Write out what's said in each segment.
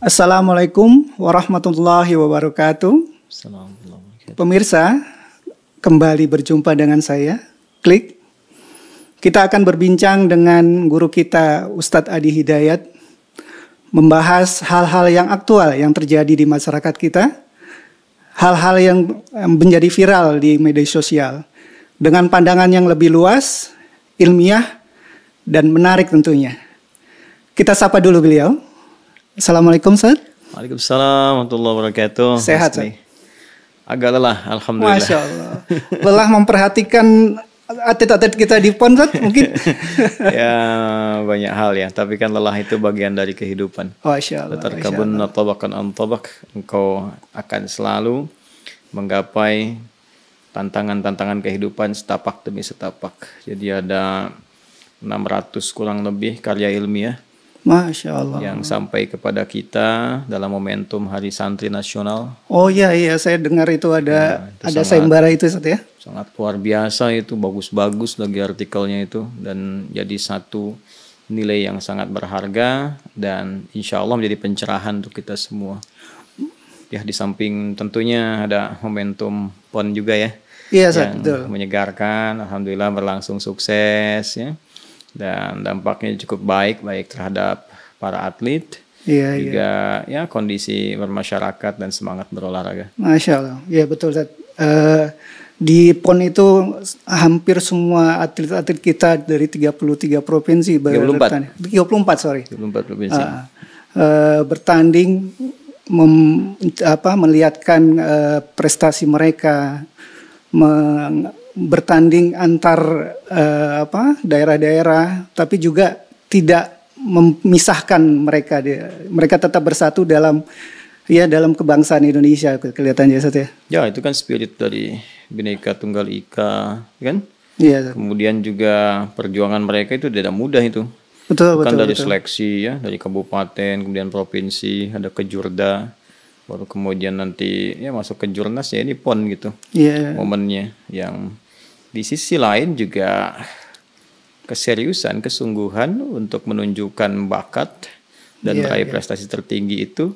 Assalamualaikum warahmatullahi wabarakatuh. Assalamualaikum. Pemirsa, kembali berjumpa dengan saya, Klik. Kita akan berbincang dengan guru kita, Ustadz Adi Hidayat, membahas hal-hal yang aktual yang terjadi di masyarakat kita, hal-hal yang menjadi viral di media sosial, dengan pandangan yang lebih luas, ilmiah, dan menarik tentunya. Kita sapa dulu beliau. Assalamualaikum, Ustaz. Waalaikumsalam warahmatullahi wabarakatuh. Sehat, Ustaz? Agak lelah, alhamdulillah. Masya Allah. Lelah memperhatikan atlet-atlet kita di PON, Ustaz, mungkin? Ya, banyak hal ya. Tapi kan lelah itu bagian dari kehidupan. Masya Allah. Tarkabun tabakan an tabak. Engkau akan selalu menggapai tantangan-tantangan kehidupan setapak demi setapak. Jadi ada 600 kurang lebih karya ilmiah Masya Allah. yang sampai kepada kita dalam momentum Hari Santri Nasional. Oh iya, saya dengar itu ada sayembara itu, Ustaz, ya. Sangat luar biasa itu, bagus-bagus lagi artikelnya itu, dan jadi satu nilai yang sangat berharga dan insya Allah menjadi pencerahan untuk kita semua. Ya, di samping tentunya ada momentum PON juga ya. Iya, Ustaz, yang betul. menyegarkan, alhamdulillah berlangsung sukses ya. Dan dampaknya cukup baik terhadap para atlet, juga ya kondisi bermasyarakat dan semangat berolahraga. Masya Allah, ya betul, Ustaz. Di PON itu hampir semua atlet-atlet kita dari 33 provinsi 34 provinsi bertanding, melihatkan prestasi mereka, bertanding antar daerah-daerah, tapi juga tidak memisahkan mereka. Mereka tetap bersatu dalam kebangsaan Indonesia, kelihatannya, Ustaz, ya. Ya, itu kan spirit dari Bhinneka Tunggal Ika, kan? Iya. Kemudian juga perjuangan mereka itu tidak mudah itu. Betul. Dari seleksi ya, dari kabupaten, kemudian provinsi, ada kejurda, baru kemudian nanti ya masuk ke jurnas, ya ini PON gitu. Iya. Momennya yang di sisi lain juga keseriusan, kesungguhan untuk menunjukkan bakat dan meraih prestasi tertinggi itu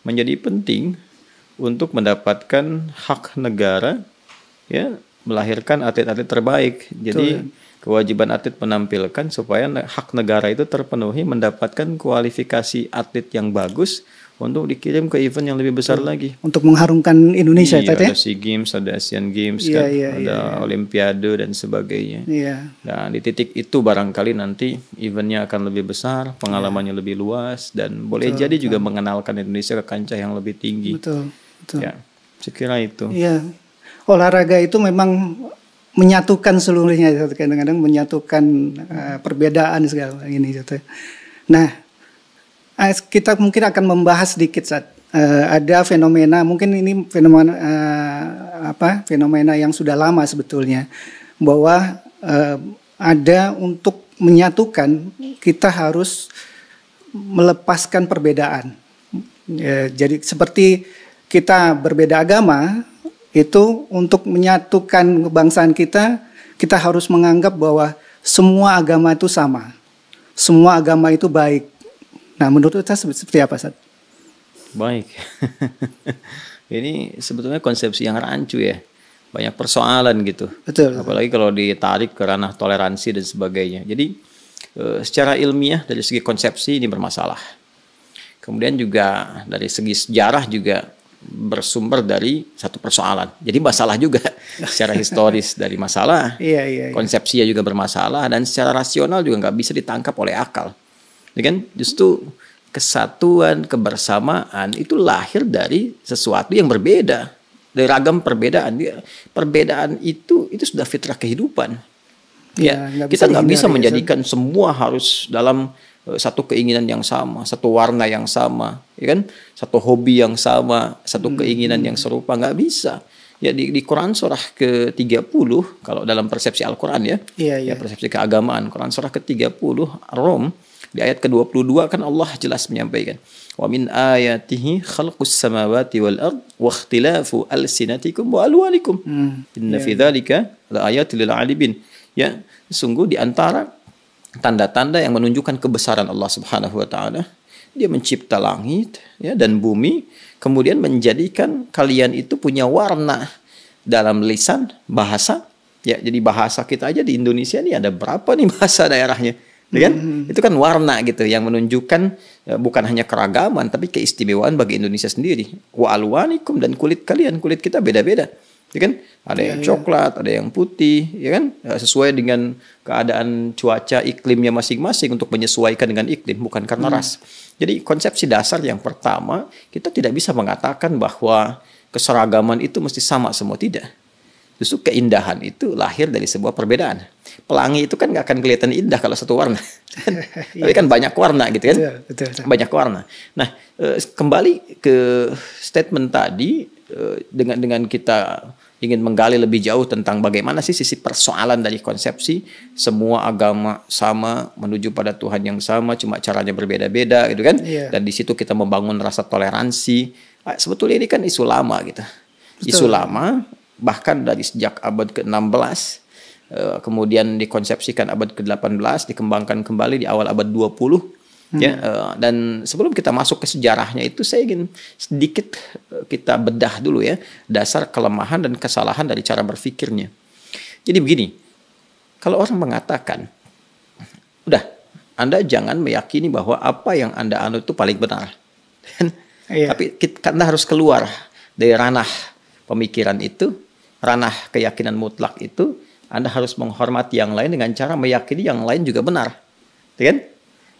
menjadi penting untuk mendapatkan hak negara, ya, melahirkan atlet-atlet terbaik. Jadi kewajiban atlet menampilkan supaya hak negara itu terpenuhi, mendapatkan kualifikasi atlet yang bagus untuk dikirim ke event yang lebih besar lagi. Untuk mengharumkan Indonesia, iya, ada SEA Games, ada Asian Games, ada Olimpiade dan sebagainya. Iya. Nah, di titik itu barangkali nanti eventnya akan lebih besar, pengalamannya lebih luas, dan boleh jadi juga mengenalkan Indonesia ke kancah yang lebih tinggi. Betul. Ya, sekira itu. Iya. Olahraga itu memang menyatukan seluruhnya, kadang-kadang menyatukan perbedaan segala ini. Nah, kita mungkin akan membahas sedikit, Ustaz. Ada fenomena, mungkin ini fenomena yang sudah lama sebetulnya, bahwa ada untuk menyatukan kita harus melepaskan perbedaan. Jadi seperti kita berbeda agama, itu untuk menyatukan kebangsaan kita harus menganggap bahwa semua agama itu sama, semua agama itu baik. Nah, menurut Ustaz seperti apa, Ustaz? Baik. Ini sebetulnya konsepsi yang rancu ya. Banyak persoalan gitu. Betul. Apalagi kalau ditarik ke ranah toleransi dan sebagainya. Jadi secara ilmiah dari segi konsepsi ini bermasalah. Kemudian juga dari segi sejarah juga bersumber dari satu persoalan. Jadi masalah juga secara historis dari masalah. Iya. Konsepsinya juga bermasalah dan secara rasional juga nggak bisa ditangkap oleh akal. Kan justru kesatuan, kebersamaan itu lahir dari sesuatu yang berbeda, dari ragam perbedaan. Perbedaan itu sudah fitrah kehidupan. Ya, kita nggak bisa menjadikan semua harus dalam satu keinginan yang sama, satu warna yang sama, ya kan? Satu hobi yang sama, satu keinginan yang serupa, nggak bisa. Ya, di Quran surah ke-30 kalau dalam persepsi Al-Quran ya, persepsi keagamaan, Quran surah ke-30 Rom. Di ayat ke-22 kan Allah jelas menyampaikan, wa min ayatihi khalqus samawati wal ard wa ikhtilafu alsinatikum wa alwanikum inna fi dzalika la ayatil lil alibin. Ya, sungguh di antara tanda-tanda yang menunjukkan kebesaran Allah Subhanahu wa taala Dia mencipta langit ya dan bumi, kemudian menjadikan kalian itu punya warna dalam lisan bahasa. Ya, jadi bahasa kita aja di Indonesia ini ada berapa nih bahasa daerahnya, ya kan? Itu kan warna gitu yang menunjukkan bukan hanya keragaman tapi keistimewaan bagi Indonesia sendiri. Wa alwanikum, dan kulit kalian, kulit kita beda-beda. Ya kan? Ada yang coklat, ada yang putih, ya kan? Sesuai dengan keadaan cuaca iklimnya masing-masing untuk menyesuaikan dengan iklim, bukan karena ras. Jadi konsepsi dasar yang pertama, kita tidak bisa mengatakan bahwa keseragaman itu mesti sama semua, tidak. Justru keindahan itu lahir dari sebuah perbedaan. Pelangi itu kan nggak akan kelihatan indah kalau satu warna. Tapi kan banyak warna gitu kan? Betul. Banyak warna. Nah, kembali ke statement tadi, dengan kita ingin menggali lebih jauh tentang bagaimana sih sisi persoalan dari konsepsi semua agama sama menuju pada Tuhan yang sama, cuma caranya berbeda-beda gitu kan? Dan di situ kita membangun rasa toleransi. Sebetulnya ini kan isu lama gitu. Betul. Isu lama bahkan dari sejak abad ke-16, kemudian dikonsepsikan abad ke-18, dikembangkan kembali di awal abad 20. Ya, dan sebelum kita masuk ke sejarahnya itu, saya ingin sedikit kita bedah dulu ya dasar kelemahan dan kesalahan dari cara berpikirnya. Jadi begini, kalau orang mengatakan, udah, Anda jangan meyakini bahwa apa yang Anda anut itu paling benar. Tapi Anda harus keluar dari ranah pemikiran itu, ranah keyakinan mutlak itu. Anda harus menghormati yang lain dengan cara meyakini yang lain juga benar, kan?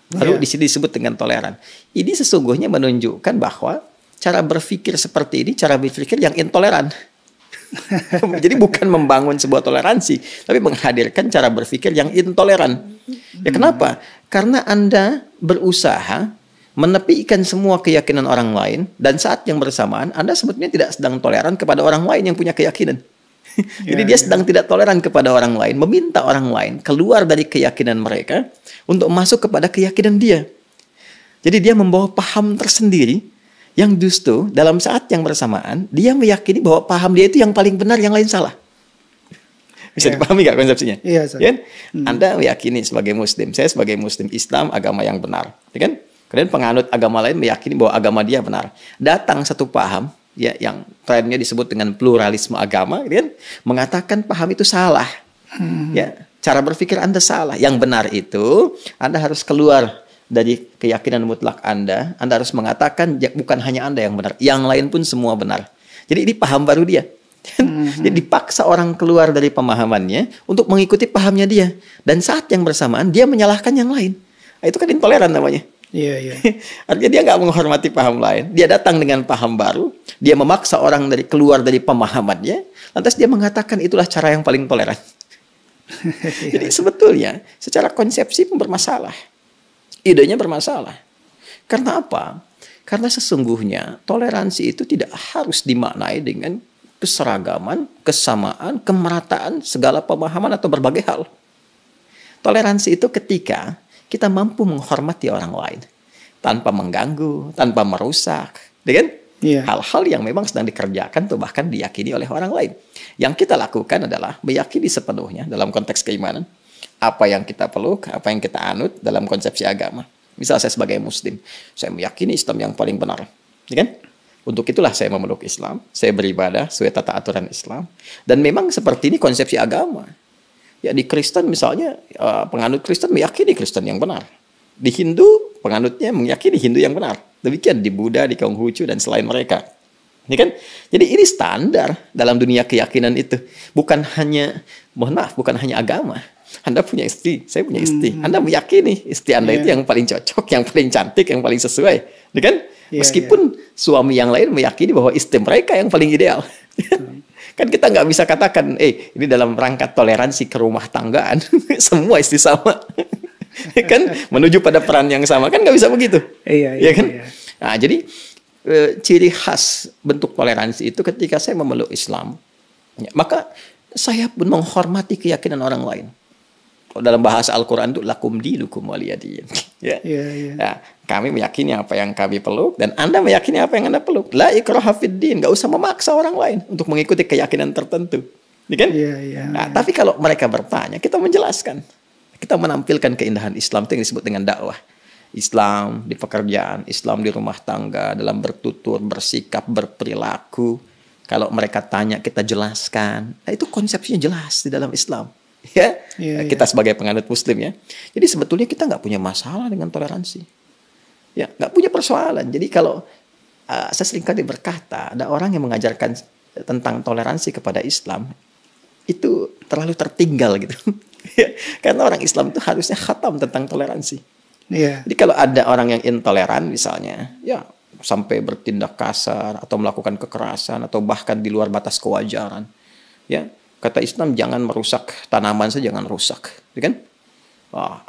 Baru di sini disebut dengan toleran. Ini sesungguhnya menunjukkan bahwa cara berpikir seperti ini cara berpikir yang intoleran. Jadi bukan membangun sebuah toleransi, tapi menghadirkan cara berpikir yang intoleran. Ya kenapa? Karena Anda berusaha menepikan semua keyakinan orang lain, dan saat yang bersamaan Anda sebetulnya tidak sedang toleran kepada orang lain yang punya keyakinan. Jadi dia sedang tidak toleran kepada orang lain, meminta orang lain keluar dari keyakinan mereka untuk masuk kepada keyakinan dia. Jadi dia membawa paham tersendiri yang justru dalam saat yang bersamaan dia meyakini bahwa paham dia itu yang paling benar, yang lain salah. Bisa dipahami nggak konsepsinya? Ya? Anda meyakini sebagai Muslim, saya sebagai Muslim, Islam agama yang benar, ya kan? Kemudian penganut agama lain meyakini bahwa agama dia benar. Datang satu paham, ya, yang trennya disebut dengan pluralisme agama, kan? Mengatakan paham itu salah. Ya, cara berpikir Anda salah. Yang benar itu Anda harus keluar dari keyakinan mutlak Anda. Anda harus mengatakan bukan hanya Anda yang benar, yang lain pun semua benar. Jadi ini paham baru dia. Jadi dipaksa orang keluar dari pemahamannya untuk mengikuti pahamnya dia. Dan saat yang bersamaan dia menyalahkan yang lain. Itu kan intoleran namanya. Artinya dia nggak menghormati paham lain. Dia datang dengan paham baru. Dia memaksa orang keluar dari pemahamannya. Lantas dia mengatakan itulah cara yang paling toleran. Jadi sebetulnya secara konsepsi pun bermasalah. Idenya bermasalah. Karena apa? Karena sesungguhnya toleransi itu tidak harus dimaknai dengan keseragaman, kesamaan, kemerataan segala pemahaman atau berbagai hal. Toleransi itu ketika kita mampu menghormati orang lain tanpa mengganggu, tanpa merusak, kan? Hal-hal yang memang sedang dikerjakan atau bahkan diyakini oleh orang lain. Yang kita lakukan adalah meyakini sepenuhnya dalam konteks keimanan apa yang kita peluk, apa yang kita anut dalam konsepsi agama. Misal saya sebagai Muslim, saya meyakini Islam yang paling benar, kan? Untuk itulah saya memeluk Islam, saya beribadah sesuai tata aturan Islam. Dan memang seperti ini konsepsi agama. Ya, di Kristen misalnya, penganut Kristen meyakini Kristen yang benar. Di Hindu, penganutnya meyakini Hindu yang benar. Demikian di Buddha, di Konghucu, dan selain mereka. Ya kan? Jadi ini standar dalam dunia keyakinan itu. Bukan hanya, mohon maaf, bukan hanya agama. Anda punya istri, saya punya istri. Anda meyakini istri Anda itu yang paling cocok, yang paling cantik, yang paling sesuai. Ya kan? Meskipun suami yang lain meyakini bahwa istri mereka yang paling ideal. Kan kita nggak bisa katakan, ini dalam rangka toleransi kerumah tanggaan, semua istri sama. Kan menuju pada peran yang sama, kan nggak bisa begitu. Ya kan? Nah, jadi ciri khas bentuk toleransi itu ketika saya memeluk Islam, ya, maka saya pun menghormati keyakinan orang lain. Dalam bahasa Al-Quran itu lakum dinukum waliyadin. Ya. Nah, kami meyakini apa yang kami peluk dan Anda meyakini apa yang Anda peluk. La ikraha fiddin, enggak usah memaksa orang lain untuk mengikuti keyakinan tertentu. Ya kan? Nah, tapi kalau mereka bertanya, kita menjelaskan. Kita menampilkan keindahan Islam itu yang disebut dengan dakwah. Islam di pekerjaan, Islam di rumah tangga, dalam bertutur, bersikap, berperilaku. Kalau mereka tanya, kita jelaskan. Nah, itu konsepsinya jelas di dalam Islam. Ya, kita sebagai penganut Muslim ya. Jadi sebetulnya kita nggak punya masalah dengan toleransi. Ya, nggak punya persoalan. Jadi kalau saya seringkali berkata, ada orang yang mengajarkan tentang toleransi kepada Islam, itu terlalu tertinggal gitu. Karena orang Islam itu harusnya khatam tentang toleransi. Jadi kalau ada orang yang intoleran misalnya, ya sampai bertindak kasar atau melakukan kekerasan atau bahkan di luar batas kewajaran, ya kata Islam jangan merusak tanaman saja, jangan rusak, ya kan?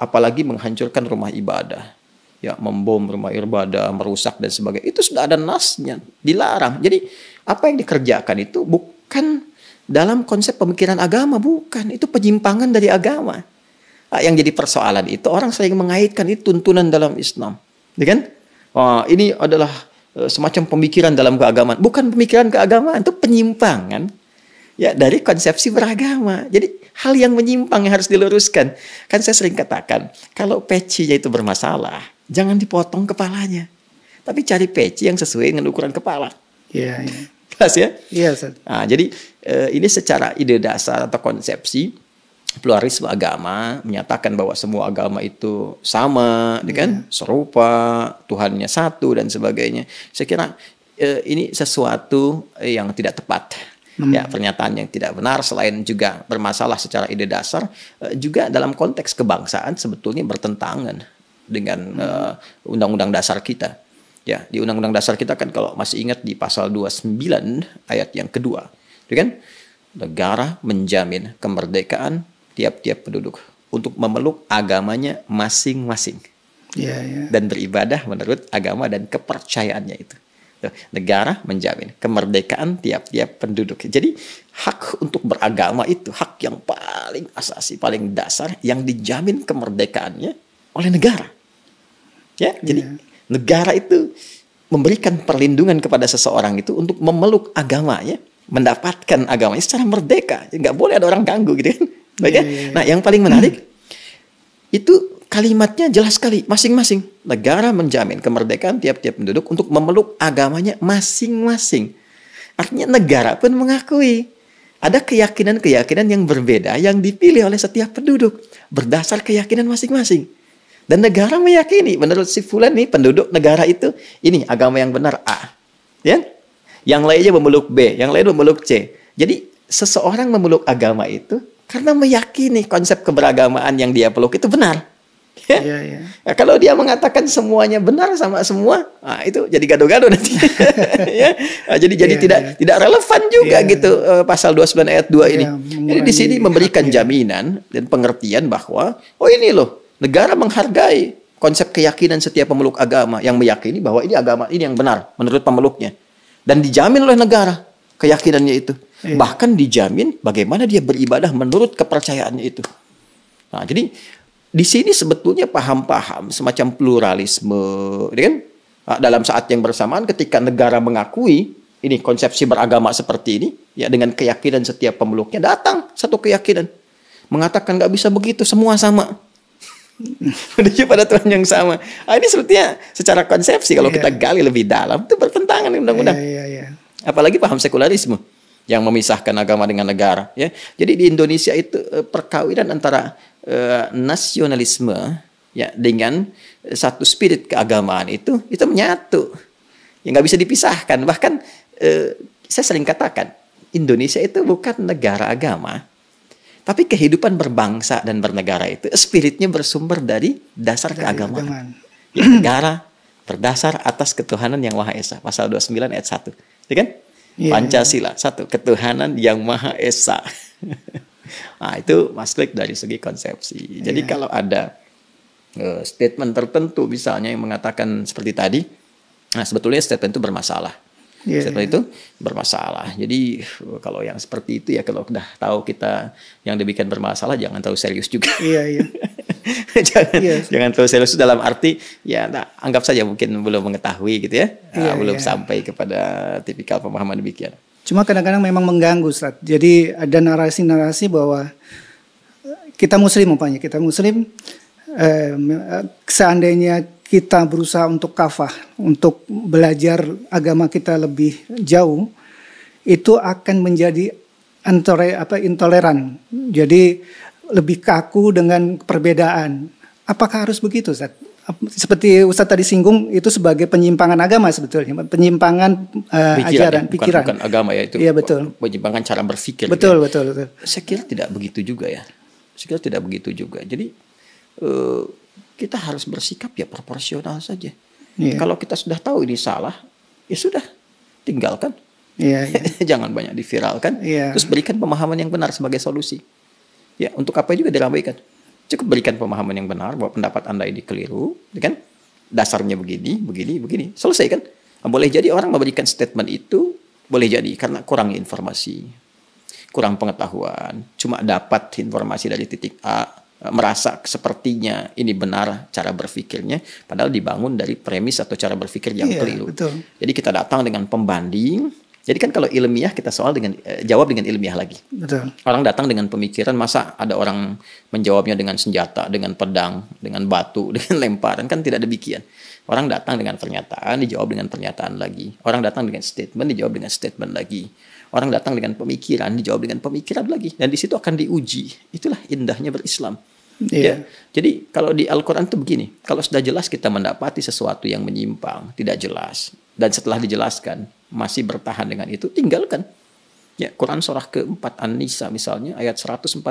Apalagi menghancurkan rumah ibadah, ya membom rumah ibadah, merusak dan sebagainya. Itu sudah ada nasnya, dilarang. Jadi apa yang dikerjakan itu bukan dalam konsep pemikiran agama, bukan. Itu penyimpangan dari agama. Yang jadi persoalan itu orang sering mengaitkan itu tuntunan dalam Islam, ya kan? Ini adalah semacam pemikiran dalam keagamaan. Bukan pemikiran keagamaan, itu penyimpangan ya dari konsepsi beragama. Jadi hal yang menyimpang yang harus diluruskan. Kan saya sering katakan, kalau pecinya itu bermasalah, jangan dipotong kepalanya, tapi cari peci yang sesuai dengan ukuran kepala. Iya. Jelas ya? Iya. Jadi ini secara ide dasar atau konsepsi pluralisme agama menyatakan bahwa semua agama itu sama, kan? Serupa, Tuhannya satu dan sebagainya. Saya kira ini sesuatu yang tidak tepat. Ya, pernyataan yang tidak benar, selain juga bermasalah secara ide dasar, juga dalam konteks kebangsaan sebetulnya bertentangan dengan undang-undang dasar kita. Ya, di undang-undang dasar kita kan kalau masih ingat di pasal 29 ayat yang kedua, kan? Negara menjamin kemerdekaan tiap-tiap penduduk untuk memeluk agamanya masing-masing dan beribadah menurut agama dan kepercayaannya itu. Negara menjamin kemerdekaan tiap-tiap penduduk. Jadi hak untuk beragama itu hak yang paling asasi, paling dasar yang dijamin kemerdekaannya oleh negara. Ya, jadi negara itu memberikan perlindungan kepada seseorang itu untuk memeluk agamanya, mendapatkan agamanya secara merdeka. Nggak boleh ada orang ganggu gitu kan. Nah, yang paling menarik itu kalimatnya jelas sekali, masing-masing. Negara menjamin kemerdekaan tiap-tiap penduduk untuk memeluk agamanya masing-masing. Artinya negara pun mengakui ada keyakinan-keyakinan yang berbeda yang dipilih oleh setiap penduduk berdasar keyakinan masing-masing. Dan negara meyakini menurut si fulan nih penduduk negara itu ini agama yang benar A. Ya? Yang lainnya memeluk B, yang lain memeluk C. Jadi seseorang memeluk agama itu karena meyakini konsep keberagamaan yang dia peluk itu benar. Nah, kalau dia mengatakan semuanya benar sama semua, itu jadi gado-gado nanti. Jadi tidak relevan juga gitu pasal 29 ayat 2 ini. Jadi di sini memberikan jaminan dan pengertian bahwa ini loh, negara menghargai konsep keyakinan setiap pemeluk agama yang meyakini bahwa ini agama ini yang benar menurut pemeluknya. Dan dijamin oleh negara keyakinannya itu. Bahkan dijamin bagaimana dia beribadah menurut kepercayaannya itu. Nah, jadi di sini sebetulnya paham-paham semacam pluralisme, kan? Dalam saat yang bersamaan ketika negara mengakui ini konsepsi beragama seperti ini, ya dengan keyakinan setiap pemeluknya datang satu keyakinan mengatakan nggak bisa begitu, semua sama. Menuju pada Tuhan yang sama. Ini sebetulnya secara konsepsi kalau kita gali lebih dalam itu bertentangan dengan undang-undang. Apalagi paham sekularisme yang memisahkan agama dengan negara. Ya. Jadi di Indonesia itu perkawinan antara nasionalisme ya dengan satu spirit keagamaan itu menyatu. Ya nggak bisa dipisahkan. Bahkan saya sering katakan Indonesia itu bukan negara agama, tapi kehidupan berbangsa dan bernegara itu spiritnya bersumber dari dasar keagamaan. Ya, negara berdasar atas ketuhanan yang Maha Esa. Pasal 29 ayat 1. Ya kan? Pancasila, satu, ketuhanan yang Maha Esa. Nah, itu masuk dari segi konsepsi. Jadi kalau ada statement tertentu misalnya yang mengatakan seperti tadi, nah sebetulnya statement itu bermasalah. Statement itu bermasalah. Jadi kalau yang seperti itu ya kalau udah tahu kita yang demikian bermasalah jangan terlalu serius juga. Jangan terlalu serius dalam arti ya anggap saja mungkin belum mengetahui gitu ya. Belum sampai kepada tipikal pemahaman demikian. Cuma kadang-kadang memang mengganggu, Ustaz. Jadi ada narasi-narasi bahwa kita muslim umpamanya, kita muslim seandainya kita berusaha untuk kafah, untuk belajar agama kita lebih jauh, itu akan menjadi intoleran. Jadi lebih kaku dengan perbedaan. Apakah harus begitu, Ustaz? Seperti Ustaz tadi singgung, itu sebagai penyimpangan agama sebetulnya, penyimpangan ajaran, pikiran. Bukan agama ya, itu iya, betul. penyimpangan cara berpikir. Betul, gitu ya. betul. Saya kira tidak begitu juga ya. Jadi kita harus bersikap ya proporsional saja. Yeah. Kalau kita sudah tahu ini salah, ya sudah, tinggalkan. Yeah. Jangan banyak diviralkan. Yeah. Terus berikan pemahaman yang benar sebagai solusi. Ya, untuk apa juga diramaikan. Cukup berikan pemahaman yang benar bahwa pendapat Anda ini keliru, kan? Dasarnya begini. Selesai kan? Boleh jadi orang memberikan statement itu, boleh jadi karena kurang informasi, kurang pengetahuan, cuma dapat informasi dari titik A, merasa sepertinya ini benar cara berpikirnya, padahal dibangun dari premis atau cara berpikir yang keliru. Betul. Jadi kita datang dengan pembanding. Jadi kan kalau ilmiah kita jawab dengan ilmiah lagi. Betul. Orang datang dengan pemikiran, masa ada orang menjawabnya dengan senjata, dengan pedang, dengan batu, dengan lemparan, kan tidak demikian. Orang datang dengan pernyataan, dijawab dengan pernyataan lagi. Orang datang dengan statement, dijawab dengan statement lagi. Orang datang dengan pemikiran, dijawab dengan pemikiran lagi. Dan di situ akan diuji. Itulah indahnya berislam. Yeah. Ya. Jadi kalau di Al-Quran itu begini, kalau sudah jelas kita mendapati sesuatu yang menyimpang, tidak jelas, dan setelah dijelaskan masih bertahan dengan itu, tinggalkan. Ya, Quran surah ke-4 An-Nisa misalnya ayat 140.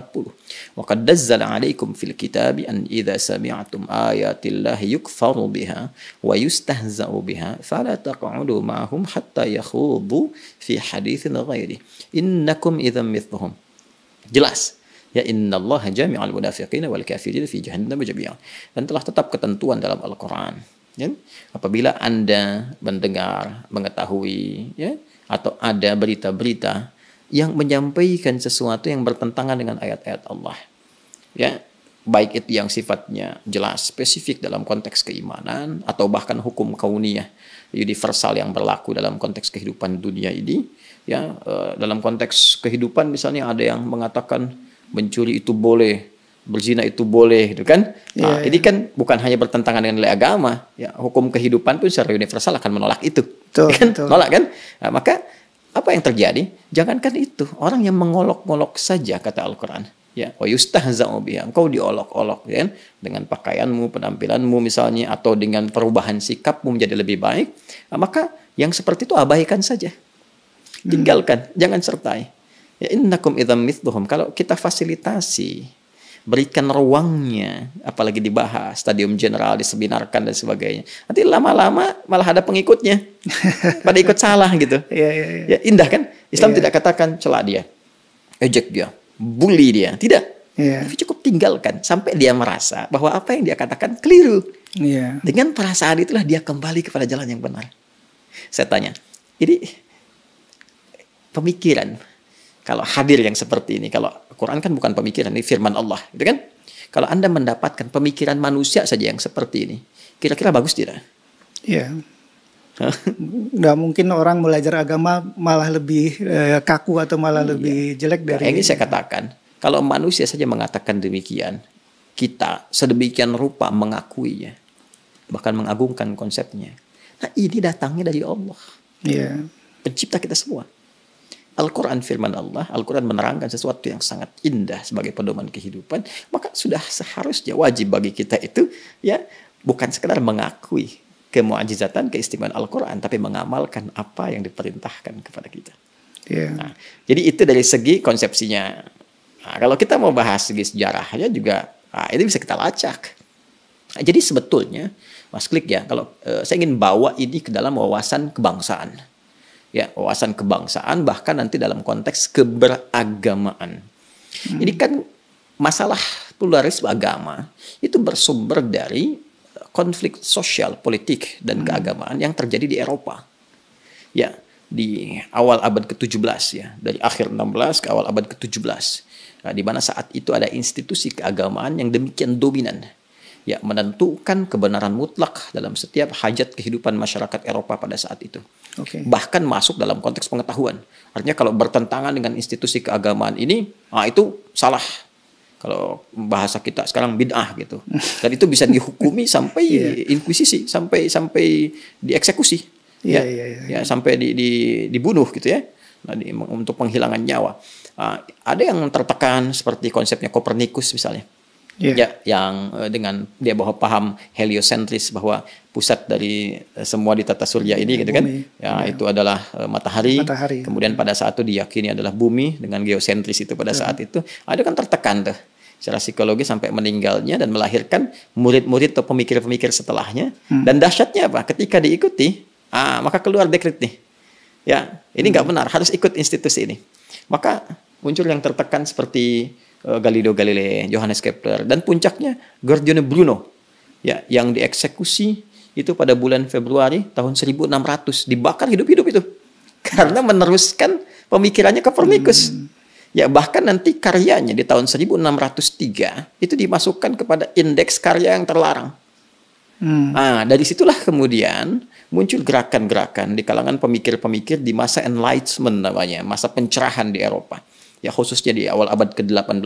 Wa qad nazzala 'alaikum fil kitabi an idza sami'tum ayatillahi yukfaru biha wa yustahza'u biha fala taq'udu ma'hum hatta yakhudu fi haditsin ghairi innakum idzam mithluhum. Jelas. Ya innallaha jami'al munafiqina wal kafirina fi jahannam jami'an. Dan telah tetap ketentuan dalam Al-Qur'an. Ya, apabila Anda mendengar, mengetahui, ya, atau ada berita-berita yang menyampaikan sesuatu yang bertentangan dengan ayat-ayat Allah, ya, baik itu yang sifatnya jelas, spesifik dalam konteks keimanan, atau bahkan hukum kauniyah, universal yang berlaku dalam konteks kehidupan dunia ini, ya, dalam konteks kehidupan misalnya ada yang mengatakan mencuri itu boleh, berzina itu boleh, gitu kan? Nah, ini kan bukan hanya bertentangan dengan nilai agama, ya, hukum kehidupan pun secara universal akan menolak itu, kan? Nolak kan? Nah, maka apa yang terjadi? Jangankan itu, orang yang mengolok-olok saja kata Al-Quran, ya, wa yustahza'u biha, engkau diolok-olok, ya, dengan pakaianmu, penampilanmu misalnya, atau dengan perubahan sikapmu menjadi lebih baik, nah, maka yang seperti itu abaikan saja, tinggalkan, jangan sertai. Ya innakum idzam mithluhum, kalau kita fasilitasi, berikan ruangnya, apalagi dibahas, stadium general diseminarkan dan sebagainya, nanti lama-lama malah ada pengikutnya, pada ikut salah gitu. Ya, indah kan? Islam tidak katakan celak dia, ejek dia, bully dia, tidak. Tapi cukup tinggalkan sampai dia merasa bahwa apa yang dia katakan keliru. Dengan perasaan itulah dia kembali kepada jalan yang benar. Saya tanya, ini pemikiran kalau hadir yang seperti ini, kalau Quran kan bukan pemikiran, ini firman Allah, gitu kan? Kalau Anda mendapatkan pemikiran manusia saja yang seperti ini, kira-kira bagus tidak? Iya. Nggak mungkin orang belajar agama malah lebih kaku atau malah lebih jelek dari. Yang ini saya katakan, kalau manusia saja mengatakan demikian, kita sedemikian rupa mengakuinya, bahkan mengagungkan konsepnya. Nah, ini datangnya dari Allah, pencipta kita semua. Al-Quran firman Allah, Al-Quran menerangkan sesuatu yang sangat indah sebagai pedoman kehidupan, maka sudah seharusnya wajib bagi kita itu, ya, bukan sekedar mengakui kemu'ajizatan, keistimewaan Al-Quran, tapi mengamalkan apa yang diperintahkan kepada kita. Nah, jadi itu dari segi konsepsinya. Nah, kalau kita mau bahas segi sejarahnya juga, nah, ini bisa kita lacak. Nah, jadi sebetulnya, Mas Klik ya, kalau saya ingin bawa ini ke dalam wawasan kebangsaan. Ya, wawasan kebangsaan, bahkan nanti dalam konteks keberagamaan. Ini kan masalah pluralisme agama itu bersumber dari konflik sosial, politik, dan keagamaan yang terjadi di Eropa. Ya, di awal abad ke-17 ya, dari akhir 16 ke awal abad ke-17. Nah, di mana saat itu ada institusi keagamaan yang demikian dominan. Ya, menentukan kebenaran mutlak dalam setiap hajat kehidupan masyarakat Eropa pada saat itu. Bahkan masuk dalam konteks pengetahuan. Artinya kalau bertentangan dengan institusi keagamaan ini, itu salah. Kalau bahasa kita sekarang bid'ah gitu. Dan itu bisa dihukumi sampai inkuisisi, sampai dieksekusi. Ya, sampai dibunuh gitu ya. Nah, untuk penghilangan nyawa. Ada yang tertekan seperti konsepnya Kopernikus misalnya. Ya, yang dengan dia bawa paham heliosentris, bahwa pusat dari semua di tata surya ini gitu kan, itu adalah matahari. Kemudian pada saat itu diyakini adalah bumi dengan geosentris itu pada saat itu. Ada kan tertekan tuh secara psikologi sampai meninggalnya dan melahirkan murid-murid atau pemikir-pemikir setelahnya. Dan dahsyatnya apa? Ketika diikuti, maka keluar dekret nih. Ya, ini nggak benar, harus ikut institusi ini. Maka muncul yang tertekan seperti Galileo Galilei, Johannes Kepler, dan puncaknya Giordano Bruno, ya, yang dieksekusi itu pada bulan Februari tahun 1600, dibakar hidup-hidup itu karena meneruskan pemikirannya Kopernikus. Ya, bahkan nanti karyanya di tahun 1603 itu dimasukkan kepada indeks karya yang terlarang. Dari situlah kemudian muncul gerakan-gerakan di kalangan pemikir-pemikir di masa Enlightenment namanya, masa pencerahan di Eropa. Ya, khususnya di awal abad ke-18.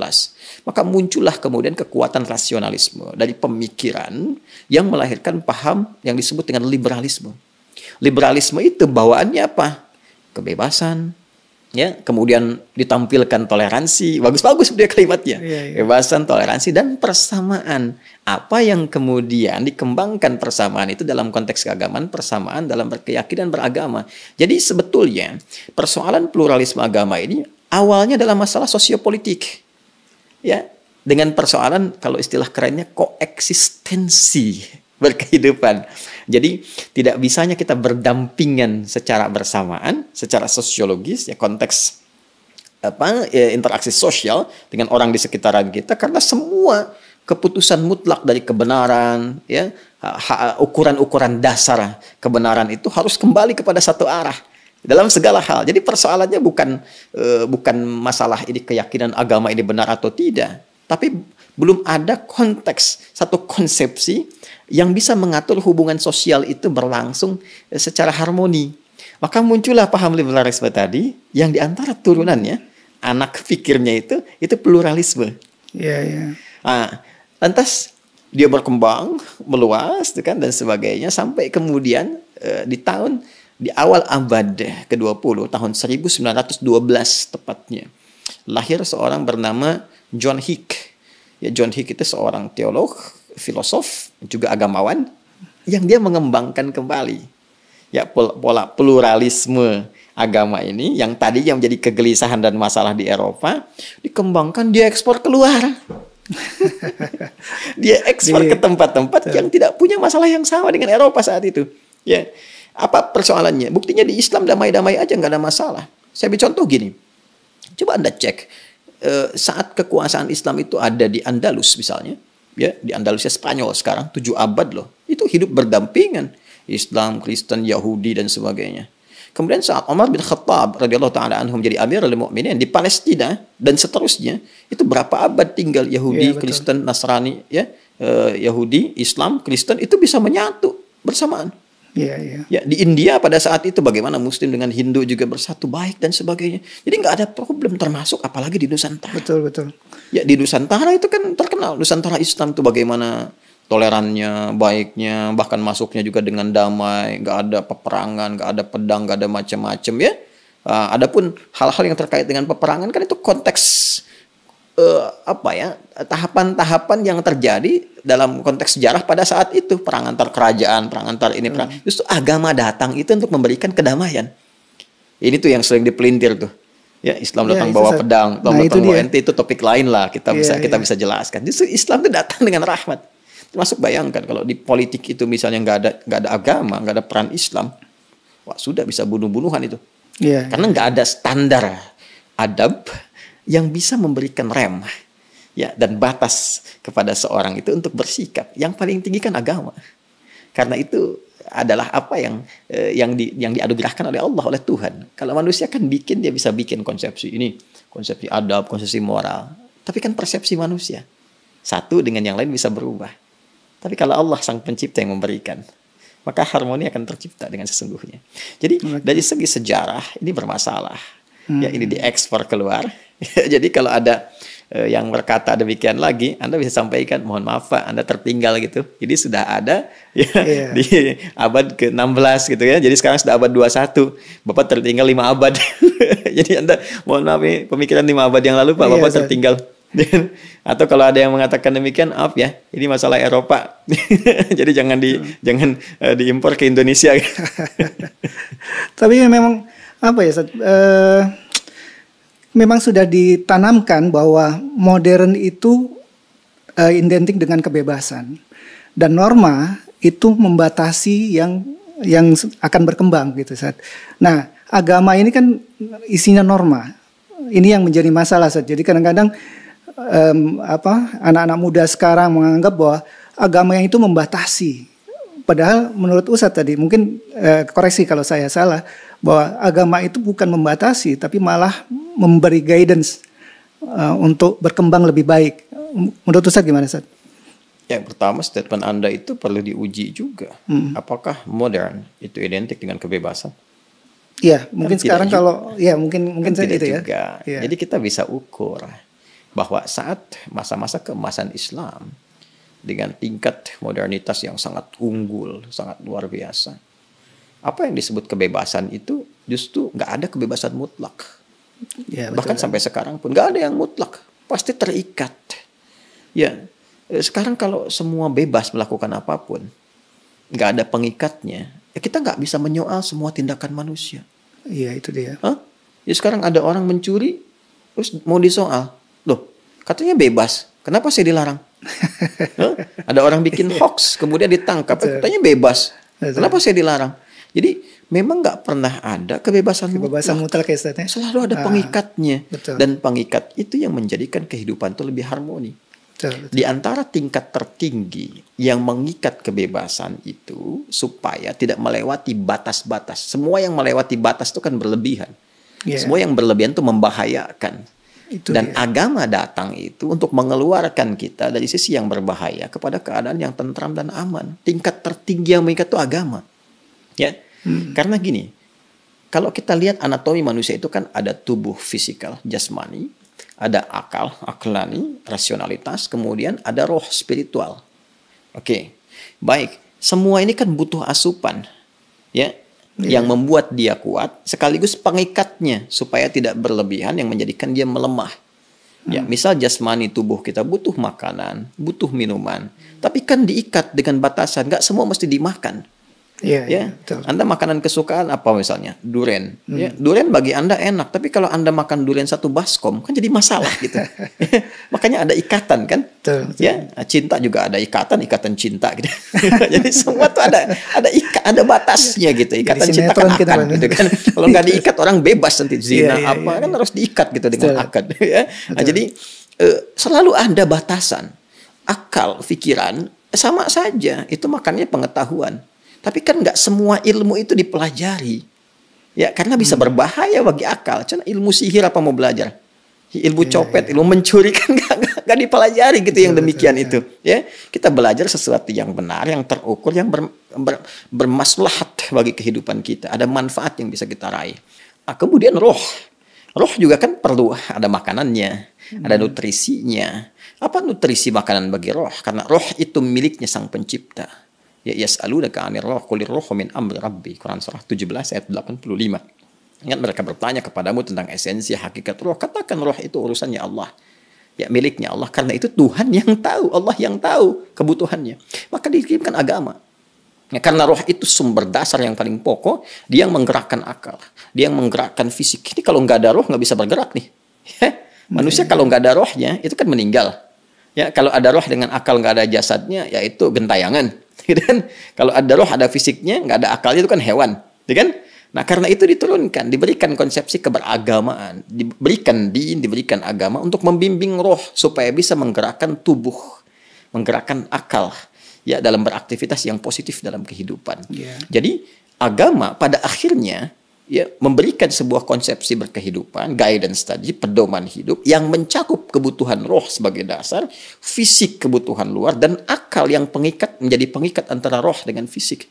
Maka muncullah kemudian kekuatan rasionalisme dari pemikiran yang melahirkan paham yang disebut dengan liberalisme. Liberalisme itu bawaannya apa? Kebebasan, ya, kemudian ditampilkan toleransi, bagus-bagus dia kalimatnya. Kebebasan, toleransi, dan persamaan. Apa yang kemudian dikembangkan persamaan itu dalam konteks keagamaan, persamaan dalam berkeyakinan beragama. Jadi sebetulnya persoalan pluralisme agama ini awalnya adalah masalah sosiopolitik, ya, dengan persoalan kalau istilah kerennya koeksistensi berkehidupan. Jadi tidak bisanya kita berdampingan secara bersamaan, secara sosiologis, ya, konteks interaksi sosial dengan orang di sekitaran kita, karena semua keputusan mutlak dari kebenaran, ya, ukuran-ukuran dasar kebenaran itu harus kembali kepada satu arah dalam segala hal. Jadi persoalannya bukan masalah ini keyakinan agama ini benar atau tidak, tapi belum ada konteks, satu konsepsi yang bisa mengatur hubungan sosial itu berlangsung secara harmoni. Maka muncullah paham liberalisme tadi, yang diantara turunannya, anak fikirnya itu pluralisme. Lantas dia berkembang, meluas, kan, dan sebagainya, sampai kemudian di awal abad ke-20, tahun 1912 tepatnya, lahir seorang bernama John Hick. Ya, John Hick itu seorang teolog, filosof, juga agamawan, yang dia mengembangkan kembali, ya, pola pluralisme agama ini, yang tadinya menjadi kegelisahan dan masalah di Eropa, dikembangkan, dia ekspor keluar. Dia ekspor ke tempat-tempat yang tidak punya masalah yang sama dengan Eropa saat itu. Ya. Apa persoalannya? Buktinya di Islam damai-damai aja, nggak ada masalah. Saya beri contoh gini. Coba Anda cek. Saat kekuasaan Islam itu ada di Andalus misalnya. Ya, di Andalusia Spanyol sekarang, 7 abad loh. Itu hidup berdampingan. Islam, Kristen, Yahudi, dan sebagainya. Kemudian saat Umar bin Khattab radhiyallahu ta'ala anhu menjadi Amirul Mukminin di Palestina dan seterusnya, itu berapa abad tinggal Yahudi, Kristen, Nasrani, ya, Yahudi, Islam, Kristen, itu bisa menyatu bersamaan. Ya, di India pada saat itu bagaimana Muslim dengan Hindu juga bersatu baik dan sebagainya. Jadi nggak ada problem, termasuk apalagi di Nusantara. Betul. Ya, di Nusantara itu kan terkenal, Nusantara Islam itu bagaimana tolerannya, baiknya, bahkan masuknya juga dengan damai, nggak ada peperangan, nggak ada pedang, nggak ada macam-macam, ya. Adapun hal-hal yang terkait dengan peperangan kan itu konteks tahapan-tahapan yang terjadi dalam konteks sejarah pada saat itu, perang antar kerajaan, perang antar ini, perang. Justru agama datang itu untuk memberikan kedamaian. Ini tuh yang sering dipelintir tuh. Ya, Islam datang bawa pedang, datang bawa ente, itu topik lain lah, kita bisa jelaskan. Justru Islam itu datang dengan rahmat. Termasuk bayangkan kalau di politik itu misalnya nggak ada agama, nggak ada peran Islam, wah sudah bisa bunuh-bunuhan itu. Karena nggak ada standar adab yang bisa memberikan rem, ya, dan batas kepada seorang itu untuk bersikap. Yang paling tinggi kan agama. Karena itu adalah apa yang dianugerahkan oleh Allah, oleh Tuhan. Kalau manusia kan dia bisa bikin konsepsi ini, konsepsi adab, konsepsi moral. Tapi kan persepsi manusia satu dengan yang lain bisa berubah. Tapi kalau Allah sang pencipta yang memberikan, maka harmoni akan tercipta dengan sesungguhnya. Jadi dari segi sejarah ini bermasalah. Ya, ini diekspor keluar. Jadi kalau ada yang berkata demikian lagi, Anda bisa sampaikan, mohon maaf Pak, Anda tertinggal gitu. Jadi sudah ada ya Iya. di abad ke-16 gitu ya. Jadi sekarang sudah abad 21. Bapak tertinggal 5 abad. Jadi Anda mohon maaf nih, pemikiran 5 abad yang lalu Pak, Iya, Bapak Ustaz. tertinggal. Atau kalau ada yang mengatakan demikian, maaf ya, ini masalah Eropa. Jadi jangan diimpor ke Indonesia. Tapi memang apa ya, Ustaz? Memang sudah ditanamkan bahwa modern itu identik dengan kebebasan, dan norma itu membatasi yang akan berkembang gitu, Ustaz. Nah, agama ini kan isinya norma. Ini yang menjadi masalah, Ustaz. Jadi kadang-kadang anak-anak muda sekarang menganggap bahwa agama yang itu membatasi. Padahal menurut Ustaz tadi, mungkin koreksi kalau saya salah, bahwa agama itu bukan membatasi, tapi malah memberi guidance untuk berkembang lebih baik. Menurut Ustaz gimana, Ustaz? Yang pertama, statement Anda itu perlu diuji juga. Apakah modern itu identik dengan kebebasan? Iya, mungkin Kan sekarang tidak kalau ya mungkin saja tidak itu ya. juga. Iya. Jadi kita bisa ukur bahwa saat masa-masa keemasan Islam dengan tingkat modernitas yang sangat unggul, sangat luar biasa, apa yang disebut kebebasan itu justru nggak ada kebebasan mutlak. Ya, Bahkan betul. sampai sekarang pun nggak ada yang mutlak, pasti terikat. Ya, sekarang kalau semua bebas melakukan apapun, nggak ada pengikatnya, ya kita nggak bisa menyoal semua tindakan manusia. Iya, itu dia. Hah? Ya sekarang ada orang mencuri, terus mau disoal, loh, katanya bebas, kenapa saya dilarang? Hah? Ada orang bikin hoax, kemudian ditangkap, katanya bebas, kenapa saya dilarang? Jadi memang nggak pernah ada kebebasan mutlak ya, Ustaz, ya? Selalu ada pengikatnya. Betul. Dan pengikat itu yang menjadikan kehidupan itu lebih harmoni. Betul. Di antara tingkat tertinggi yang mengikat kebebasan itu supaya tidak melewati batas-batas. Semua yang melewati batas itu kan berlebihan. Yeah. Semua yang berlebihan itu membahayakan. Itu Dan dia. agama datang itu untuk mengeluarkan kita dari sisi yang berbahaya kepada keadaan yang tentram dan aman. Tingkat tertinggi yang mengikat itu agama. Ya, karena gini, kalau kita lihat anatomi manusia itu kan ada tubuh fisikal, jasmani, ada akal, aklani, rasionalitas, kemudian ada roh spiritual. Oke, baik. Semua ini kan butuh asupan, ya, yang membuat dia kuat, sekaligus pengikatnya supaya tidak berlebihan yang menjadikan dia melemah. Ya, misal jasmani tubuh kita butuh makanan, butuh minuman, tapi kan diikat dengan batasan, nggak semua mesti dimakan. Iya, Ya, betul. Anda makanan kesukaan apa misalnya? Durian. Ya, durian bagi Anda enak, tapi kalau Anda makan durian 1 baskom kan jadi masalah gitu. Makanya ada ikatan kan? Betul. Ya, cinta juga ada ikatan cinta gitu. Jadi semua tuh ada batasnya gitu. Ikatan Jadi cinta sinetron kan kita akad kan. gitu kan. Kalau nggak diikat orang bebas nanti zina Iya, apa iya. kan harus diikat gitu dengan Betul. akad ya. Nah, jadi selalu ada batasan. Akal, pikiran sama saja, itu makanya pengetahuan. Tapi kan nggak semua ilmu itu dipelajari. Ya, karena bisa berbahaya bagi akal. Cuma ilmu sihir apa mau belajar? Ilmu copet, ilmu mencuri kan nggak dipelajari gitu yang demikian itu. Ya, kita belajar sesuatu yang benar, yang terukur, yang bermaslahat bagi kehidupan kita. Ada manfaat yang bisa kita raih. Nah, kemudian roh juga kan perlu ada makanannya, ada nutrisinya. Apa nutrisi makanan bagi roh? Karena roh itu miliknya Sang Pencipta. Ya, yas'alunaka 'anir ruh qulir ruhu min amri rabbi. Quran surah 17 ayat 85. Ingat, mereka bertanya kepadamu tentang esensi hakikat roh. Katakan roh itu urusannya Allah. Ya, miliknya Allah. Karena itu Tuhan yang tahu, Allah yang tahu kebutuhannya. Maka dikirimkan agama. Ya, karena roh itu sumber dasar yang paling pokok, dia yang menggerakkan akal, dia yang menggerakkan fisik. Ini kalau nggak ada roh nggak bisa bergerak nih. Manusia kalau nggak ada rohnya itu kan meninggal. Ya, kalau ada roh dengan akal nggak ada jasadnya, ya itu gentayangan. Dan kalau ada roh ada fisiknya, nggak ada akalnya itu kan hewan, kan? Nah, karena itu diturunkan, diberikan konsepsi keberagamaan, diberikan agama untuk membimbing roh supaya bisa menggerakkan tubuh, menggerakkan akal, ya, dalam beraktivitas yang positif dalam kehidupan. Yeah. Jadi agama pada akhirnya ya memberikan sebuah konsepsi berkehidupan, guidance tadi, pedoman hidup yang mencakup kebutuhan roh sebagai dasar, fisik kebutuhan luar, dan akal yang menjadi pengikat antara roh dengan fisik.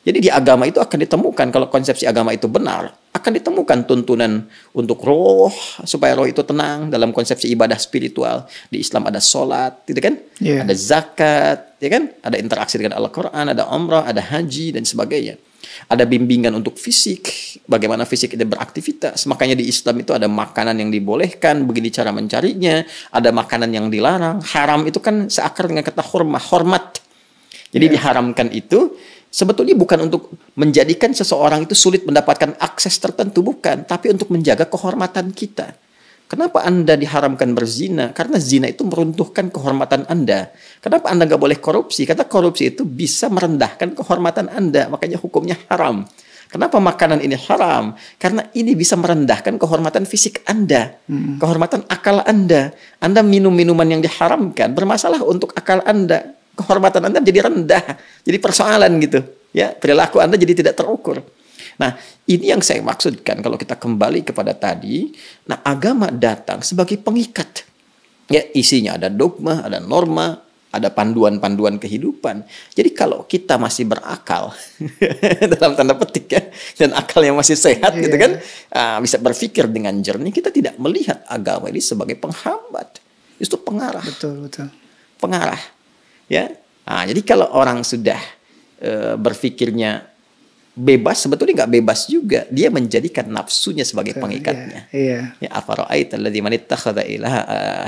Jadi di agama itu akan ditemukan, kalau konsepsi agama itu benar, akan ditemukan tuntunan untuk roh, supaya roh itu tenang dalam konsepsi ibadah spiritual. Di Islam ada sholat, gitu kan? Yeah. Ada zakat, ya kan? Ada interaksi dengan Al-Quran, ada umrah, ada haji, dan sebagainya. Ada bimbingan untuk fisik, bagaimana fisik itu beraktivitas. Makanya di Islam itu ada makanan yang dibolehkan, begini cara mencarinya. Ada makanan yang dilarang. Haram itu kan seakar dengan kata hormat. Jadi diharamkan itu sebetulnya bukan untuk menjadikan seseorang itu sulit mendapatkan akses tertentu, bukan. Tapi untuk menjaga kehormatan kita. Kenapa Anda diharamkan berzina? Karena zina itu meruntuhkan kehormatan Anda. Kenapa Anda nggak boleh korupsi? Karena korupsi itu bisa merendahkan kehormatan Anda. Makanya hukumnya haram. Kenapa makanan ini haram? Karena ini bisa merendahkan kehormatan fisik Anda. Kehormatan akal Anda. Anda minum minuman yang diharamkan. Bermasalah untuk akal Anda. Kehormatan Anda jadi rendah, jadi persoalan gitu, ya, perilaku Anda jadi tidak terukur. Nah, ini yang saya maksudkan kalau kita kembali kepada tadi. Nah, agama datang sebagai pengikat, ya, isinya ada dogma, ada norma, ada panduan-panduan kehidupan. Jadi kalau kita masih berakal dalam tanda petik ya, dan akalnya masih sehat gitu kan, bisa berpikir dengan jernih, kita tidak melihat agama ini sebagai penghambat, itu pengarah. Betul. Pengarah. Ya, nah, jadi kalau orang sudah berpikirnya bebas, sebetulnya nggak bebas juga. Dia menjadikan nafsunya sebagai pengikatnya. Ya, afara'aita alladzi man ittakhadha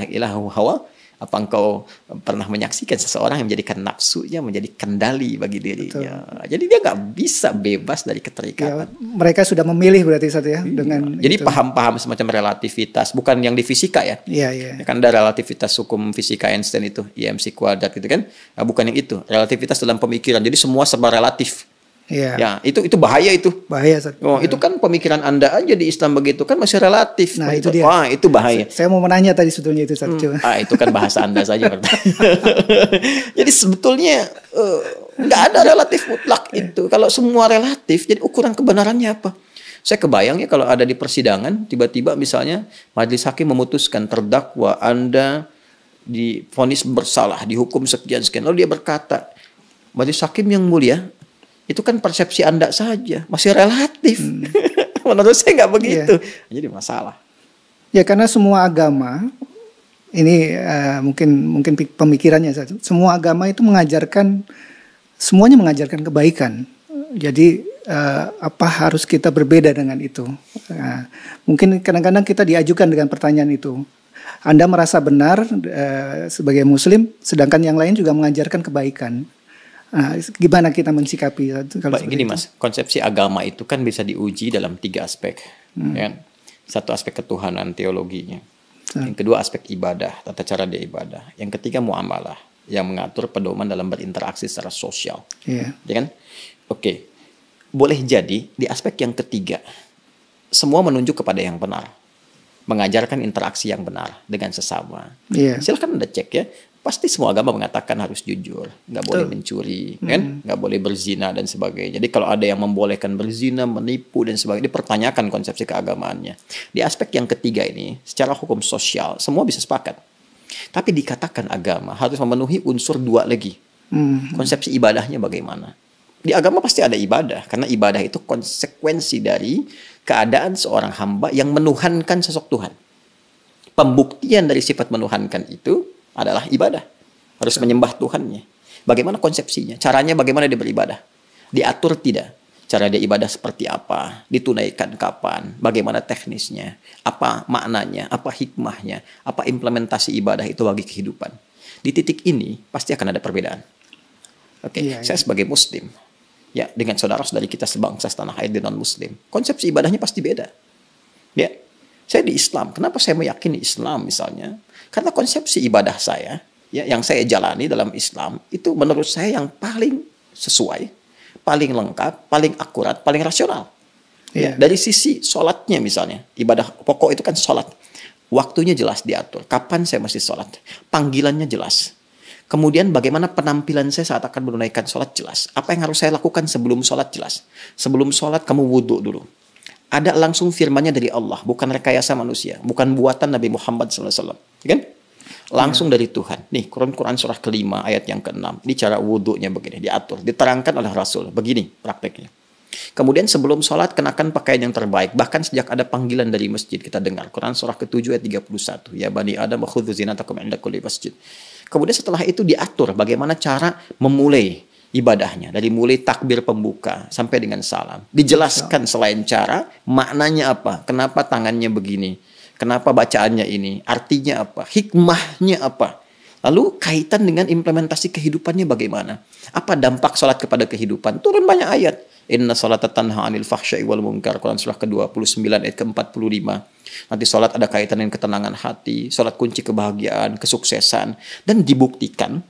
ilahahu hawa. Apa engkau pernah menyaksikan seseorang yang menjadikan nafsunya menjadi kendali bagi dirinya? Betul. Jadi dia nggak bisa bebas dari keterikatan. Ya, mereka sudah memilih berarti satu ya dengan. Jadi paham-paham semacam relativitas, bukan yang di fisika ya. Iya. Kan ada relativitas hukum fisika Einstein itu, IMC kuadrat gitu kan? Nah, bukan yang itu. Relativitas dalam pemikiran. Jadi semua serba relatif. Iya. Ya, itu bahaya itu. Bahaya. Itu kan pemikiran Anda aja di Islam begitu kan masih relatif. Nah, itu dia. Wah, itu bahaya. Saya mau menanya tadi sebetulnya itu satu. Itu kan bahasa Anda saja. Jadi sebetulnya nggak ada relatif mutlak itu. Kalau semua relatif, jadi ukuran kebenarannya apa? Saya kebayang ya kalau ada di persidangan, tiba-tiba misalnya majelis hakim memutuskan terdakwa Anda divonis bersalah, dihukum sekian-sekian. Lalu dia berkata, majelis hakim yang mulia, itu kan persepsi Anda saja, masih relatif. Menurut saya nggak begitu. Jadi masalah. Ya, karena semua agama ini mungkin pemikirannya satu. Semua agama itu semuanya mengajarkan kebaikan. Jadi apa harus kita berbeda dengan itu? Mungkin kadang-kadang kita diajukan dengan pertanyaan itu. Anda merasa benar sebagai Muslim, sedangkan yang lain juga mengajarkan kebaikan. Gimana kita mensikapi kalau gini Mas, konsepsi agama itu kan bisa diuji dalam 3 aspek. Ya. Satu aspek ketuhanan, teologinya. Yang kedua aspek ibadah, tata cara dia ibadah. Yang ketiga muamalah, yang mengatur pedoman dalam berinteraksi secara sosial. Ya kan? Oke. Boleh jadi di aspek yang ketiga semua menunjuk kepada yang benar. Mengajarkan interaksi yang benar dengan sesama. Silakan Anda cek ya. Pasti semua agama mengatakan harus jujur, nggak boleh mencuri, kan, nggak boleh berzina dan sebagainya. Jadi kalau ada yang membolehkan berzina, menipu dan sebagainya, dipertanyakan konsepsi keagamaannya. Di aspek yang ketiga ini, secara hukum sosial, semua bisa sepakat. Tapi dikatakan agama harus memenuhi unsur 2 lagi. Konsepsi ibadahnya bagaimana? Di agama pasti ada ibadah, karena ibadah itu konsekuensi dari keadaan seorang hamba yang menuhankan sosok Tuhan. Pembuktian dari sifat menuhankan itu adalah ibadah. Harus menyembah Tuhannya. Bagaimana konsepsinya? Caranya bagaimana dia beribadah? Diatur tidak? Cara dia ibadah seperti apa? Ditunaikan kapan? Bagaimana teknisnya? Apa maknanya? Apa hikmahnya? Apa implementasi ibadah itu bagi kehidupan? Di titik ini pasti akan ada perbedaan. Saya sebagai Muslim, ya, dengan saudara-saudari kita sebangsa setanah air dan non-Muslim, konsepsi ibadahnya pasti beda. Ya, saya di Islam. Kenapa saya meyakini Islam misalnya? Karena konsepsi ibadah saya, ya, yang saya jalani dalam Islam, itu menurut saya yang paling sesuai, paling lengkap, paling akurat, paling rasional. Ya, dari sisi sholatnya misalnya, ibadah pokok itu kan sholat. Waktunya jelas diatur, kapan saya mesti sholat. Panggilannya jelas. Kemudian bagaimana penampilan saya saat akan menunaikan sholat jelas. Apa yang harus saya lakukan sebelum sholat jelas. Sebelum sholat kamu wudhu dulu. Ada langsung firmannya dari Allah, bukan rekayasa manusia, bukan buatan Nabi Muhammad SAW, kan? langsung dari Tuhan. Nih, Quran surah kelima ayat yang ke-6. Ini cara wudhunya begini, diatur, diterangkan oleh Rasul. Begini prakteknya. Kemudian sebelum sholat kenakan pakaian yang terbaik. Bahkan sejak ada panggilan dari masjid kita dengar. Quran surah ke-7 ayat 31. Ya bani Adam khudzu zinatakum 'inda kulli masjid. Kemudian setelah itu diatur bagaimana cara memulai ibadahnya. Dari mulai takbir pembuka sampai dengan salam. Dijelaskan selain cara, maknanya apa. Kenapa tangannya begini. Kenapa bacaannya ini. Artinya apa. Hikmahnya apa. Lalu kaitan dengan implementasi kehidupannya bagaimana. Apa dampak sholat kepada kehidupan. Turun banyak ayat. Inna sholata tanha 'anil fahsya'i wal munkar. Quran surah ke-29 ayat ke-45. Nanti sholat ada kaitan dengan ketenangan hati. Sholat kunci kebahagiaan, kesuksesan. Dan dibuktikan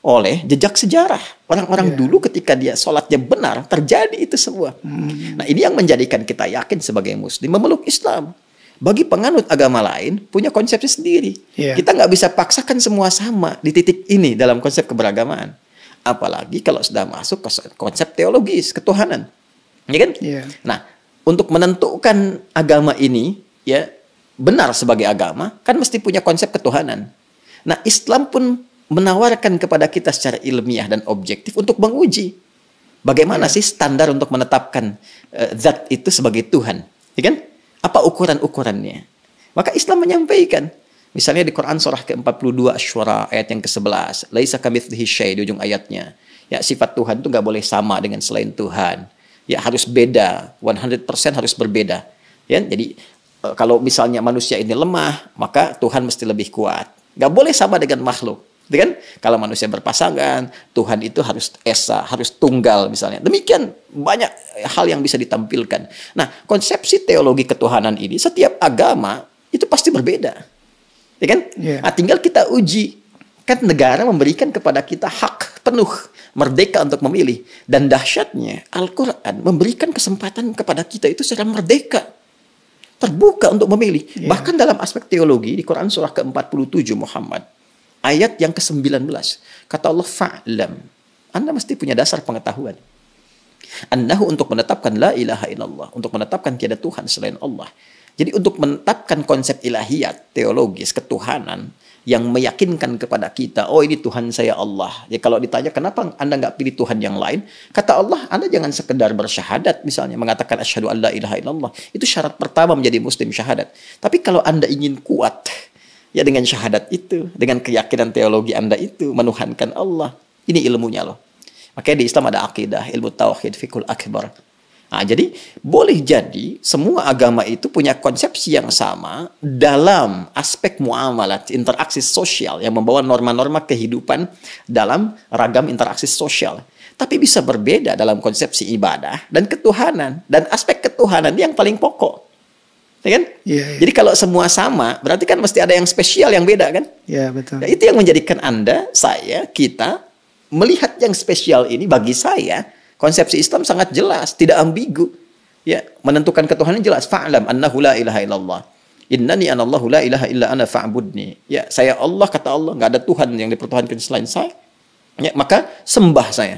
oleh jejak sejarah. Orang-orang dulu ketika dia sholatnya benar, terjadi itu semua. Nah ini yang menjadikan kita yakin sebagai muslim memeluk Islam. Bagi penganut agama lain, punya konsepsi sendiri. Kita nggak bisa paksakan semua sama di titik ini dalam konsep keberagamaan. Apalagi kalau sudah masuk ke konsep teologis, ketuhanan. Ya kan? Nah, untuk menentukan agama ini, ya benar sebagai agama, kan mesti punya konsep ketuhanan. Nah, Islam pun menawarkan kepada kita secara ilmiah dan objektif untuk menguji bagaimana sih standar untuk menetapkan zat itu sebagai Tuhan, ya kan? Apa ukuran-ukurannya? Maka Islam menyampaikan, misalnya di Quran surah ke-42 Asy-Syura ayat yang ke-11, laisa kamitslihi syai' di ujung ayatnya. Ya, sifat Tuhan itu nggak boleh sama dengan selain Tuhan. Ya, harus beda, 100% harus berbeda. Ya, jadi kalau misalnya manusia ini lemah, maka Tuhan mesti lebih kuat. Nggak boleh sama dengan makhluk. Kan? Kalau manusia berpasangan, Tuhan itu harus esa, harus tunggal misalnya. Demikian banyak hal yang bisa ditampilkan. Nah, konsepsi teologi ketuhanan ini setiap agama itu pasti berbeda. Ya kan? Nah, tinggal kita uji. Kan negara memberikan kepada kita hak penuh, merdeka untuk memilih. Dan dahsyatnya Al-Quran memberikan kesempatan kepada kita itu secara merdeka. Terbuka untuk memilih. Bahkan dalam aspek teologi di Quran surah ke-47 Muhammad. Ayat yang ke-19. Kata Allah, fa'lam. Anda mesti punya dasar pengetahuan. Annahu untuk menetapkan la ilaha illallah. Untuk menetapkan tiada Tuhan selain Allah. Jadi untuk menetapkan konsep ilahiyat, teologis, ketuhanan. Yang meyakinkan kepada kita, oh ini Tuhan saya Allah. Ya kalau ditanya, kenapa Anda nggak pilih Tuhan yang lain? Kata Allah, Anda jangan sekedar bersyahadat. Misalnya, mengatakan asyhadu an la ilaha illallah. Itu syarat pertama menjadi muslim, syahadat. Tapi kalau Anda ingin kuat, ya dengan syahadat itu, dengan keyakinan teologi Anda itu, menuhankan Allah. Ini ilmunya loh. Makanya di Islam ada akidah, ilmu tauhid, fikul akbar. Nah, jadi boleh jadi semua agama itu punya konsepsi yang sama dalam aspek muamalat, interaksi sosial yang membawa norma-norma kehidupan dalam ragam interaksi sosial. Tapi bisa berbeda dalam konsepsi ibadah dan ketuhanan. Dan aspek ketuhanan yang paling pokok. Ya kan? Jadi kalau semua sama, berarti kan mesti ada yang spesial, yang beda kan? Ya, betul. Nah, itu yang menjadikan Anda, saya, kita melihat yang spesial ini bagi saya, konsepsi Islam sangat jelas, tidak ambigu. Ya, menentukan ketuhanan jelas. Fa'lam annahu la ilaha illallah. Innani anallahu la ilaha illa ana fa'budni. Ya, saya Allah, kata Allah, nggak ada Tuhan yang dipertuhankan selain saya. Ya, maka sembah saya.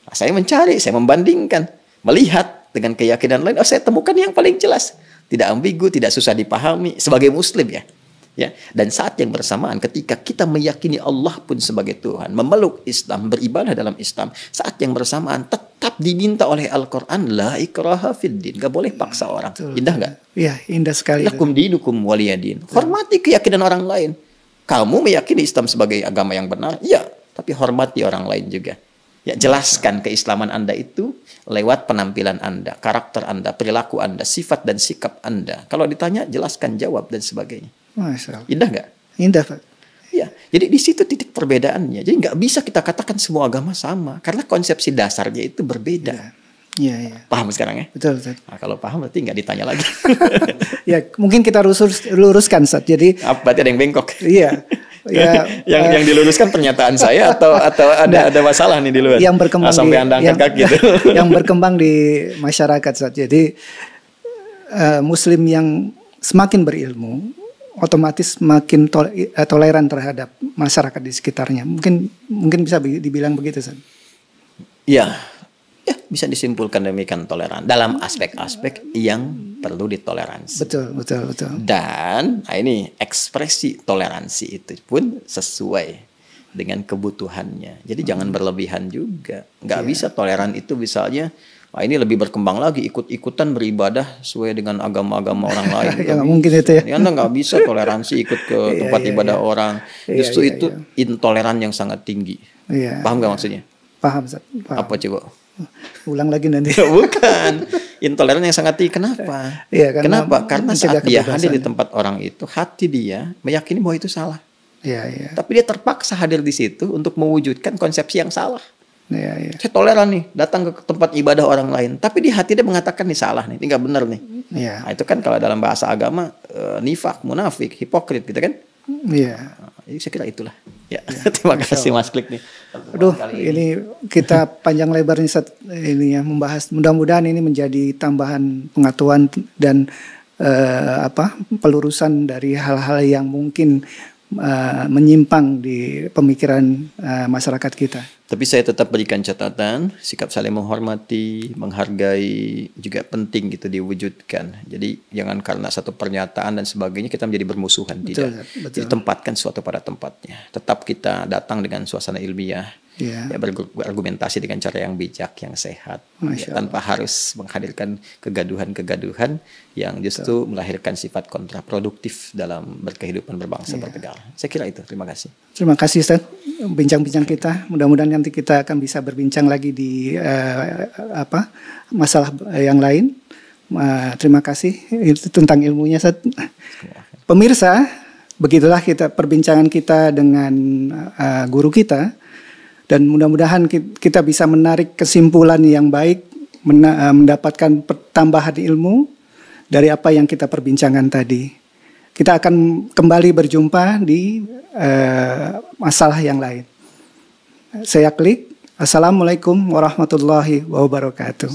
Nah, saya mencari, saya membandingkan, melihat dengan keyakinan lain, saya temukan yang paling jelas. Tidak ambigu, tidak susah dipahami sebagai muslim ya. Ya, dan saat yang bersamaan ketika kita meyakini Allah pun sebagai Tuhan, memeluk Islam, beribadah dalam Islam, saat yang bersamaan tetap diminta oleh Al-Quran la ikraha fid din, gak boleh paksa orang. Indah nggak? Iya, indah sekali. Lakum dinukum waliyadin. Hormati keyakinan orang lain. Kamu meyakini Islam sebagai agama yang benar, iya, tapi hormati orang lain juga. Ya, jelaskan keislaman Anda itu lewat penampilan Anda, karakter Anda, perilaku Anda, sifat dan sikap Anda. Kalau ditanya, jelaskan, jawab, dan sebagainya. Masya Allah. Indah nggak? Indah, Pak. Ya, jadi di situ titik perbedaannya. Jadi nggak bisa kita katakan semua agama sama, karena konsepsi dasarnya itu berbeda. Iya, iya. Paham sekarang ya? Betul, betul. Nah, kalau paham berarti nggak ditanya lagi. Ya, mungkin kita luruskan, Ustaz. Jadi, berarti ada yang bengkok. Iya. Ya, yang diluruskan pernyataan saya atau ada masalah nih di luar. Yang berkembang sampai Anda angkat kaki itu. Yang berkembang di masyarakat, Ustaz. Jadi muslim yang semakin berilmu otomatis makin toleran terhadap masyarakat di sekitarnya. Mungkin bisa dibilang begitu, Ustaz. Iya. Ya, bisa disimpulkan demikian toleran dalam aspek-aspek yang perlu ditoleransi. Betul, betul, betul. Dan ini ekspresi toleransi itu pun sesuai dengan kebutuhannya. Jadi jangan berlebihan juga. Nggak bisa toleran itu misalnya, ini lebih berkembang lagi ikut-ikutan beribadah sesuai dengan agama-agama orang lain. Ya, nggak mungkin itu ya. Anda nggak bisa toleransi ikut ke tempat ibadah orang. Justru itu intoleran yang sangat tinggi. Paham nggak maksudnya? Paham, Ustaz. Paham. Apa coba? Ulang lagi nanti. Bukan. Intoleran yang sangat tinggi. Kenapa? Kenapa? Karena saat dia hadir di tempat orang itu, hati dia meyakini bahwa itu salah. Tapi dia terpaksa hadir di situ untuk mewujudkan konsepsi yang salah. Saya toleran nih, datang ke tempat ibadah orang lain. Tapi di hati dia mengatakan ini salah nih, ini nggak benar nih. Nah, itu kan kalau dalam bahasa agama nifak, munafik, hipokrit gitu kan? Jadi saya kira itulah. Terima kasih Mas Klik nih. Aduh, ini kita panjang lebar ini ya membahas. Mudah-mudahan ini menjadi tambahan pengetahuan dan pelurusan dari hal-hal yang mungkin menyimpang di pemikiran masyarakat kita. Tapi saya tetap berikan catatan, sikap saling menghormati, menghargai juga penting gitu diwujudkan. Jadi jangan karena satu pernyataan dan sebagainya kita menjadi bermusuhan. Tidak. Jadi tempatkan sesuatu pada tempatnya. Tetap kita datang dengan suasana ilmiah, berargumentasi dengan cara yang bijak, yang sehat, tanpa harus menghadirkan kegaduhan-kegaduhan yang justru melahirkan sifat kontraproduktif dalam berkehidupan berbangsa bernegara. Saya kira itu. Terima kasih. Terima kasih Ustaz. Bincang-bincang kita. Mudah-mudahan nanti kita akan bisa berbincang lagi di masalah yang lain. Terima kasih itu tentang ilmunya Ustaz. Pemirsa, begitulah perbincangan kita dengan guru kita. Dan mudah-mudahan kita bisa menarik kesimpulan yang baik, mendapatkan tambahan ilmu dari apa yang kita perbincangkan tadi. Kita akan kembali berjumpa di masalah yang lain. Saya Klik. Assalamualaikum warahmatullahi wabarakatuh.